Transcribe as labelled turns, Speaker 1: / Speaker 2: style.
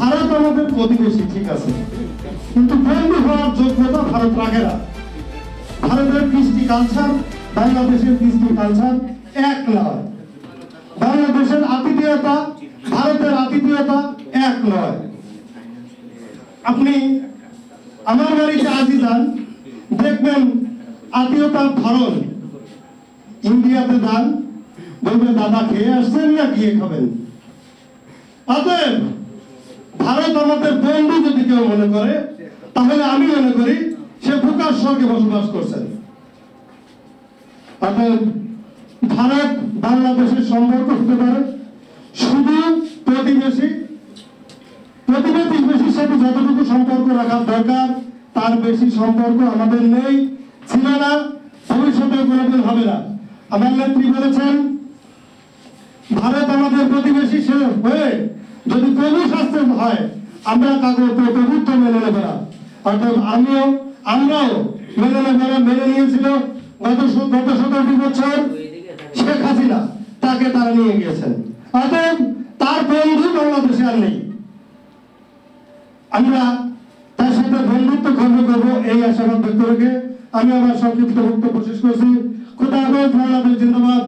Speaker 1: ভারত আমাদের প্রতিবেশী, ঠিক আছে, কিন্তু বন্ধু হওয়ার যোগ্যতা ভারত রাখে না। ভারতের কৃষ্টি কালচার বাংলাদেশের কৃষ্টি কালচার এক নয়। বাংলাদেশের আতিথেয়তা ভারতের আতিথেয়তা এক নয়। আপনি আমার বাড়িতে আজই যান, দেখবেন আত্মীয়তার ধরন। ইন্ডিয়াতে যান, বলবেন দাদা খেয়ে আসছেন না গিয়ে খাবেন। অতএব ভারত আমাদের বন্ধু যদি কেউ মনে করে, তাহলে আমি মনে করি সে ভূকার স্বর্গে বসবাস করছেন। অতএব ভারত বাংলাদেশের সম্পর্ক হতে পারে শুধু প্রতিবেশী, প্রতিবেশীর সাথে যতটুকু সম্পর্ক রাখার দরকার তার বেশি সম্পর্ক আমাদের নেই, ছিল না, ভবিষ্যতে কোনোদিন হবে না। আমার নেত্রী বলেছেন ভারত আমাদের প্রতিবেশী হয়ে যদি প্রভু শাস্ত্র হয় আমরা কাগজ প্রভুত্ব মেনে নেব না। অর্থাৎ আমরাও মেনে নেব না। মেনে নিয়েছিল গত 17 বছর শেখ হাসিনা, তাকে তারা নিয়ে গিয়েছেন। অতএব তার বন্ধু বাংলাদেশে আর নেই। আমরা তার সাথে বন্ধুত্ব খণ্ড করবো এই আশাবাদ ব্যক্ত রেখে আমি আমার সংক্ষিপ্ত বক্তব্য শেষ করছি। খোদা হাফেজ। বাংলাদেশ জিন্দাবাদ।